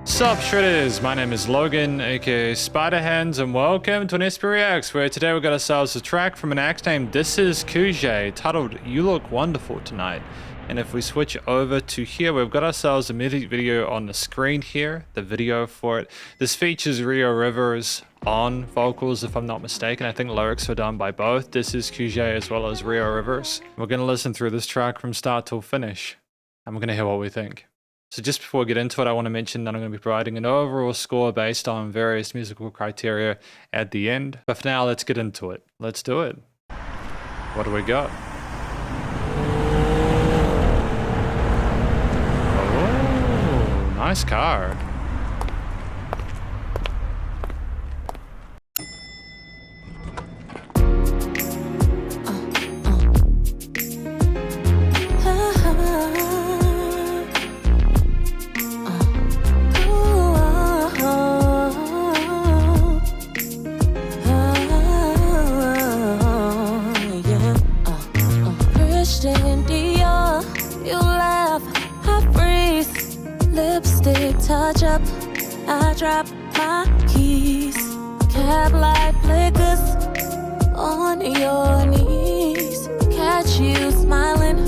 Sup Shredders, my name is Logan, aka Spiderhands, and welcome to an SP Reacts, where today we've got ourselves a track from an act named Disizqj, titled You Look Wonderful Tonight. And if we switch over to here, we've got ourselves a music video on the screen here, the video for it. This features Rio Rivers on vocals, if I'm not mistaken. I think lyrics were done by both Disizqj as well as Rio Rivers. We're going to listen through this track from start till finish, and we're going to hear what we think. So just before we get into it, I want to mention that I'm going to be providing an overall score based on various musical criteria at the end. But for now, let's get into it. Let's do it. What do we got? Oh, nice car. Lipstick touch up, I drop my keys. Cab light flickers on your knees. Catch you smiling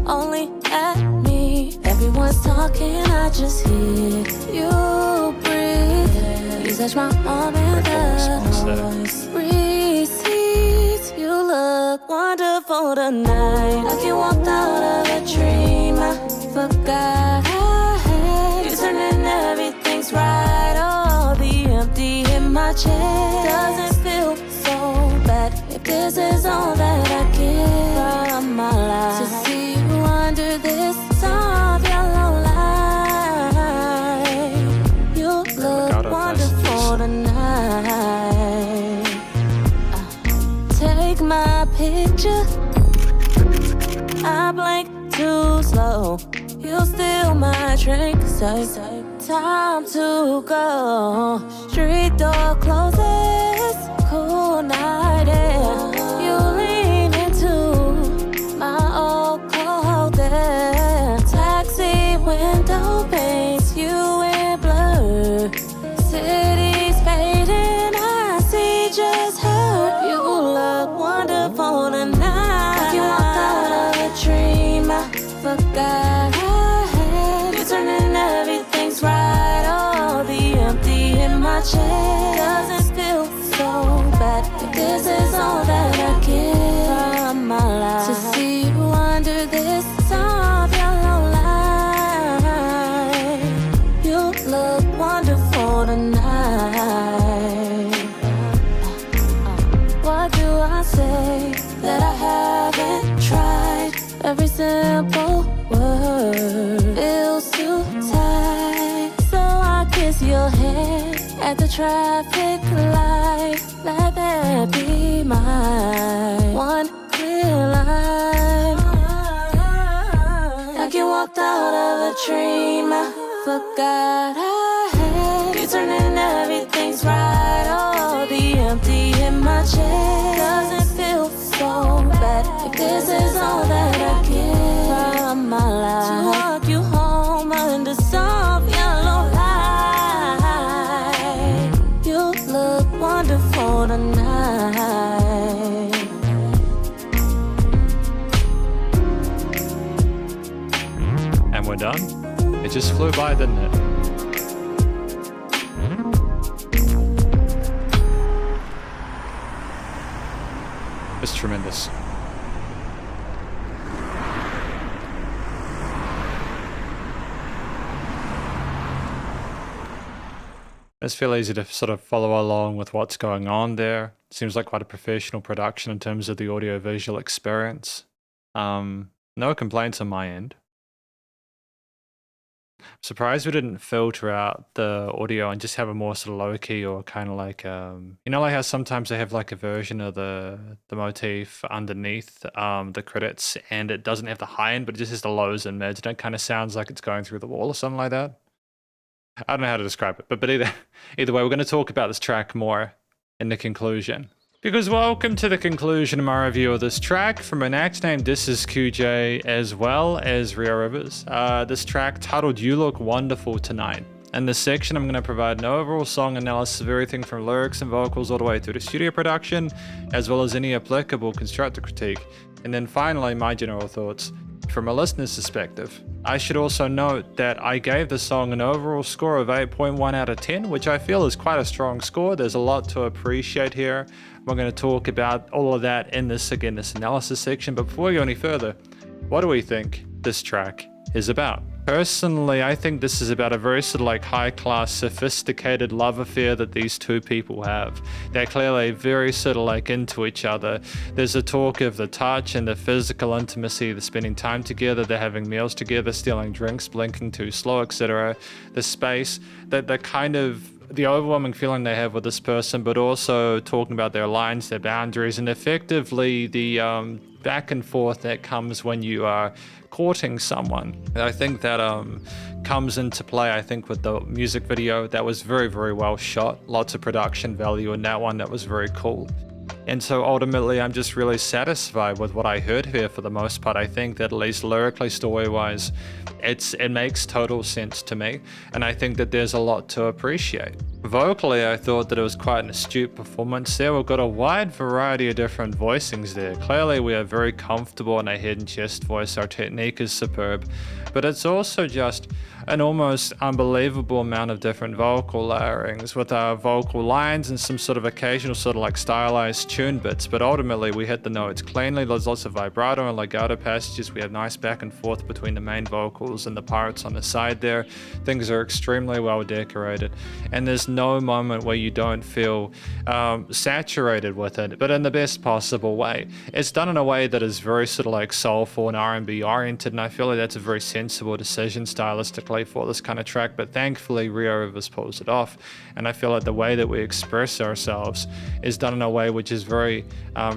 only at me. Everyone's talking, I just hear you breathe. You touch my arm and the voice recedes. You look wonderful tonight. Like you walked out of a dream. I forgot turning everything's right. All the empty in my chest doesn't feel so bad if this is all that I get from my life. To see you under this soft yellow light, you look wonderful tonight. Take my picture, I blink too slow. You steal my drink, say, time to go. Street door closes, cool night air. You lean into my old cold air. Taxi window paints you in blur. City's fading, I see just her. You look wonderful tonight. Like you walked out of a dream, I forgot. Turning everything's right. All the empty in my chest doesn't feel so bad if this is all that I get from my life. To see you under this soft yellow light, you look wonderful tonight. What do I say that I haven't tried? Every simple word feels too tight, so I kiss your hand at the traffic light. Let that be my one clear line. Like you walked out of a dream, I forgot I had you turning everything's right. All the empty in my chest doesn't feel so bad if this is all that I get from my life. To walk you home under soft yellow light, you look wonderful tonight. And we're done. It just flew by, didn't it? It's tremendous. It's feel easy to sort of follow along with what's going on there. Seems like quite a professional production in terms of the audio-visual experience. No complaints on my end. Surprised we didn't filter out the audio and just have a more sort of low-key or kind of like, you know, like how sometimes they have like a version of the motif underneath the credits, and it doesn't have the high end, but it just has the lows and mids, and it kind of sounds like it's going through the wall or something like that. I don't know how to describe it, but either way, we're going to talk about this track more in the conclusion. Because welcome to the conclusion of my review of this track from an act named Disizqj as well as Rio Rivers. This track titled You Look Wonderful Tonight. In this section, I'm going to provide an overall song analysis of everything from lyrics and vocals all the way through to studio production, as well as any applicable constructive critique, and then finally my general thoughts from a listener's perspective. I should also note that I gave the song an overall score of 8.1 out of 10, which I feel is quite a strong score. There's a lot to appreciate here. We're going to talk about all of that in this analysis section, but before we go any further, what do we think this track is about? Personally, I think this is about a very sort of like high-class, sophisticated love affair that these two people have. They're clearly very sort of like into each other. There's a talk of the touch and the physical intimacy, the spending time together, they're having meals together, stealing drinks, blinking too slow, etc. The space, the kind of the overwhelming feeling they have with this person, but also talking about their lines, their boundaries, and effectively the back and forth that comes when you are courting someone. I think that comes into play, I think, with the music video. That was very, very well shot. Lots of production value in that one. That was very cool. And so ultimately, I'm just really satisfied with what I heard here for the most part. I think that at least lyrically, story-wise, it makes total sense to me. And I think that there's a lot to appreciate. Vocally, I thought that it was quite an astute performance there. We've got a wide variety of different voicings there. Clearly, we are very comfortable in a head and chest voice. Our technique is superb. But it's also just an almost unbelievable amount of different vocal layerings with our vocal lines and some sort of occasional sort of like stylized tune bits. But ultimately, we hit the notes cleanly. There's lots of vibrato and legato passages. We have nice back and forth between the main vocals and the parts on the side there. Things are extremely well decorated. And there's no moment where you don't feel saturated with it, but in the best possible way. It's done in a way that is very sort of like soulful and R&B oriented, and I feel like that's a very sensible decision stylistically for this kind of track, but thankfully Rio Rivers pulls it off, and I feel like the way that we express ourselves is done in a way which is very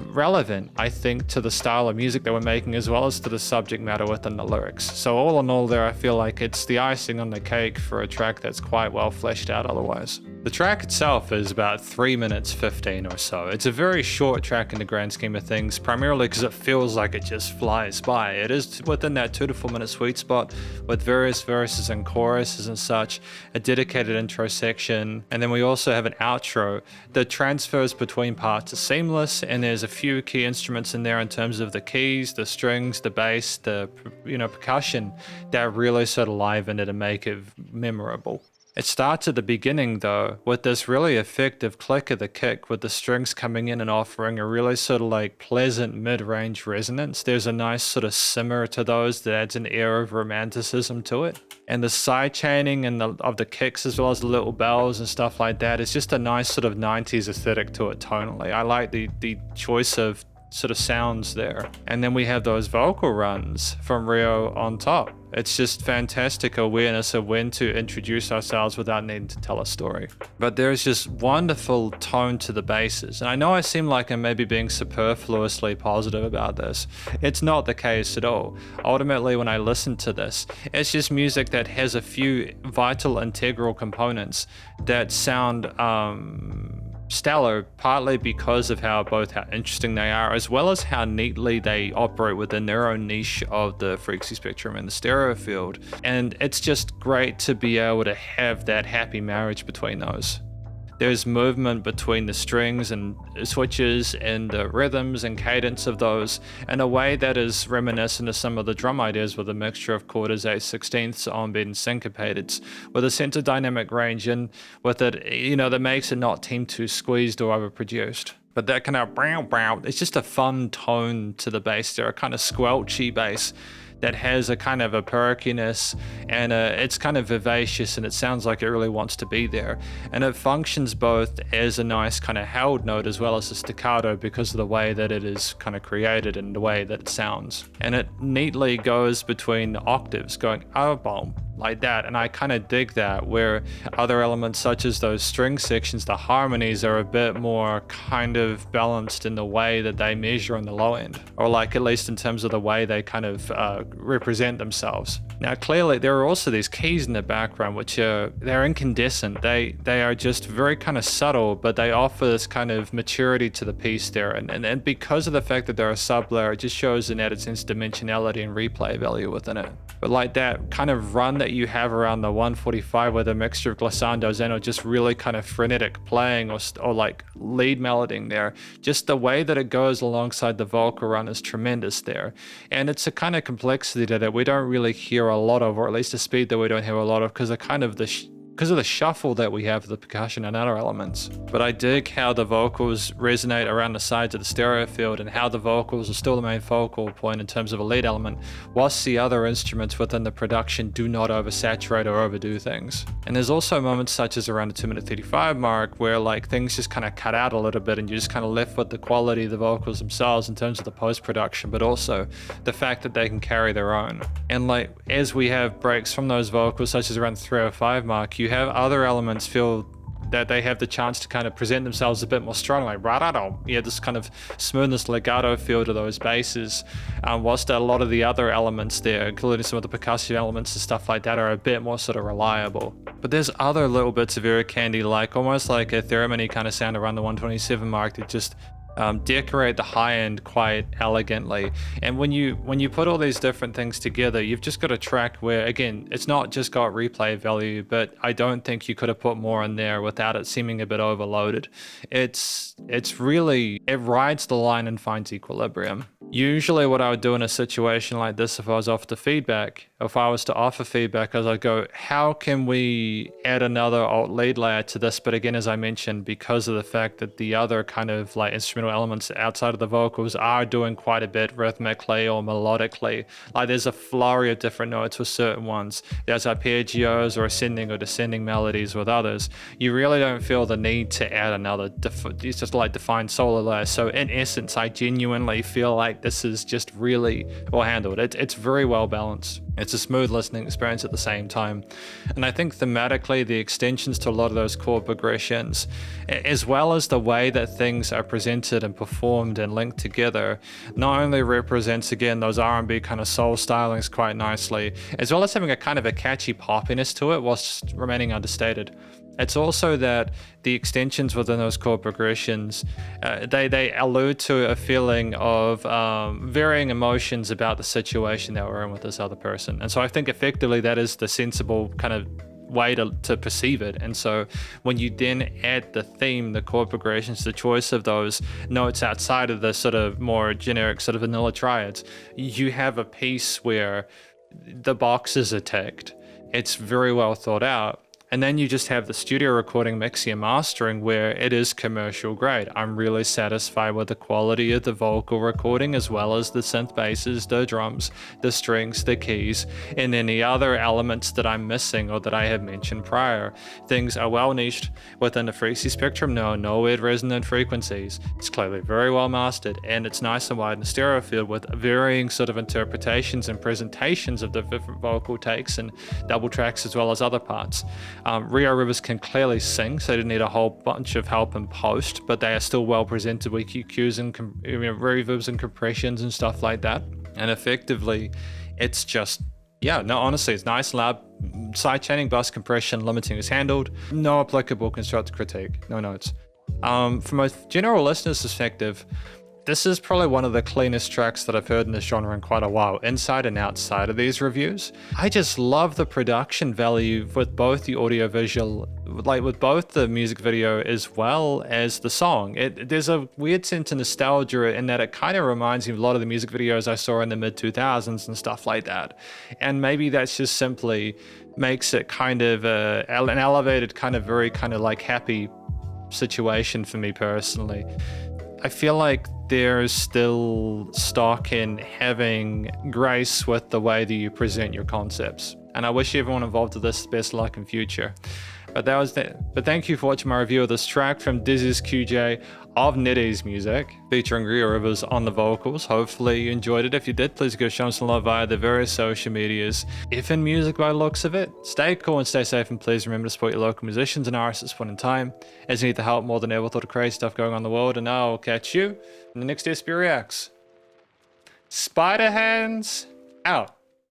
relevant, I think, to the style of music that we're making, as well as to the subject matter within the lyrics. So all in all there, I feel like it's the icing on the cake for a track that's quite well fleshed out otherwise. The track itself is about 3 minutes 15 or so. It's a very short track in the grand scheme of things, primarily because it feels like it just flies by. It is within that 2 to 4 minute sweet spot with various verses and choruses and such, a dedicated intro section, and then we also have an outro. The transfers between parts are seamless, and there's a few key instruments in there in terms of the keys, the strings, the bass, the percussion that really sort of liven it and make it memorable. It starts at the beginning though with this really effective click of the kick with the strings coming in and offering a really sort of like pleasant mid-range resonance. There's a nice sort of simmer to those that adds an air of romanticism to it. And the side chaining and of the kicks, as well as the little bells and stuff like that, is just a nice sort of 90s aesthetic to it tonally. I like the choice of sort of sounds there. And then we have those vocal runs from Rio on top. It's just fantastic awareness of when to introduce ourselves without needing to tell a story. But there's just wonderful tone to the basses. And I know I seem like I'm maybe being superfluously positive about this. It's not the case at all. Ultimately, when I listen to this, it's just music that has a few vital integral components that sound stellar, partly because of how interesting they are, as well as how neatly they operate within their own niche of the frequency spectrum and the stereo field. And it's just great to be able to have that happy marriage between those. There's movement between the strings and switches and the rhythms and cadence of those in a way that is reminiscent of some of the drum ideas with a mixture of quarters, 8/16ths, on-beat and syncopated, with a sense of dynamic range and with it, that makes it not seem too squeezed or overproduced. But that kind of brow, it's just a fun tone to the bass there, a kind of squelchy bass that has a kind of a perkiness, and it's kind of vivacious, and it sounds like it really wants to be there. And it functions both as a nice kind of held note as well as a staccato because of the way that it is kind of created and the way that it sounds. And it neatly goes between octaves, going oh boom, like that, and I kind of dig that, where other elements such as those string sections, the harmonies are a bit more kind of balanced in the way that they measure on the low end, or like at least in terms of the way they kind of represent themselves. Now clearly there are also these keys in the background which they're incandescent. They are just very kind of subtle, but they offer this kind of maturity to the piece there, and because of the fact that they're a sub-layer, it just shows an added sense of dimensionality and replay value within it. But like that kind of run that you have around the 145 with a mixture of glissandos and or just really kind of frenetic playing or like lead melodying there. Just the way that it goes alongside the vocal run is tremendous there. And it's a kind of complexity that we don't really hear a lot of, or at least a speed that we don't hear a lot of, because of kind of because of the shuffle that we have, the percussion and other elements. But I dig how the vocals resonate around the sides of the stereo field and how the vocals are still the main focal point in terms of a lead element, whilst the other instruments within the production do not oversaturate or overdo things. And there's also moments such as around the 2:35 mark where like things just kind of cut out a little bit and you're just kind of left with the quality of the vocals themselves in terms of the post-production, but also the fact that they can carry their own. And like as we have breaks from those vocals, such as around the 3:05 mark, you have other elements feel that they have the chance to kind of present themselves a bit more strong, like rah-da-da. Yeah, this kind of smoothness, legato feel to those basses, whilst a lot of the other elements there, including some of the percussive elements and stuff like that, are a bit more sort of reliable. But there's other little bits of ear candy, like almost like a theremin kind of sound around the 127 mark that just decorate the high end quite elegantly. And when you put all these different things together, you've just got a track where, again, it's not just got replay value, but I don't think you could have put more in there without it seeming a bit overloaded. It's really, it rides the line and finds equilibrium. Usually what I would do in a situation like this, if I was offered feedback, if I was to offer feedback, is I'd go, how can we add another alt lead layer to this? But again, as I mentioned, because of the fact that the other kind of like instrumental elements outside of the vocals are doing quite a bit rhythmically or melodically, like there's a flurry of different notes with certain ones. There's arpeggios or ascending or descending melodies with others. You really don't feel the need to add another it's just like defined solo layer. So in essence, I genuinely feel like this is just really well handled. It's very well balanced. It's a smooth listening experience at the same time. And I think thematically, the extensions to a lot of those chord progressions, as well as the way that things are presented and performed and linked together, not only represents, again, those R&B kind of soul stylings quite nicely, as well as having a kind of a catchy poppiness to it whilst remaining understated. It's also that the extensions within those chord progressions, they allude to a feeling of varying emotions about the situation that we're in with this other person. And so I think effectively that is the sensible kind of way to perceive it. And so when you then add the theme, the chord progressions, the choice of those notes outside of the sort of more generic sort of vanilla triads, you have a piece where the boxes are ticked. It's very well thought out. And then you just have the studio recording, mixing and mastering where it is commercial grade. I'm really satisfied with the quality of the vocal recording as well as the synth basses, the drums, the strings, the keys, and any other elements that I'm missing or that I have mentioned prior. Things are well niched within the frequency spectrum, no weird resonant frequencies. It's clearly very well mastered, and it's nice and wide in the stereo field with varying sort of interpretations and presentations of the different vocal takes and double tracks as well as other parts. Rio Rivers can clearly sing, so they didn't need a whole bunch of help in post, but they are still well presented with EQs and reverbs and compressions and stuff like that. And effectively, it's just, honestly, it's nice, loud, sidechaining, bus compression, limiting is handled. No applicable constructive critique, no notes. From a general listener's perspective, this is probably one of the cleanest tracks that I've heard in this genre in quite a while, inside and outside of these reviews. I just love the production value with both the audio-visual, like with both the music video as well as the song. There's a weird sense of nostalgia in that it kind of reminds me of a lot of the music videos I saw in the mid-2000s and stuff like that. And maybe that's just simply makes it kind of an elevated, kind of very kind of like happy situation for me personally. I feel like there's still stock in having grace with the way that you present your concepts. And I wish everyone involved with this the best luck in future. But thank you for watching my review of this track from Disizqj of NetEase Music, featuring Rio Rivers on the vocals. Hopefully you enjoyed it. If you did, please go show them some love via the various social medias. If in music by the looks of it, stay cool and stay safe, and please remember to support your local musicians and artists at this point in time, as you need the help more than ever with all the crazy stuff going on in the world. And I'll catch you in the next SP Reacts. Spiderhands out.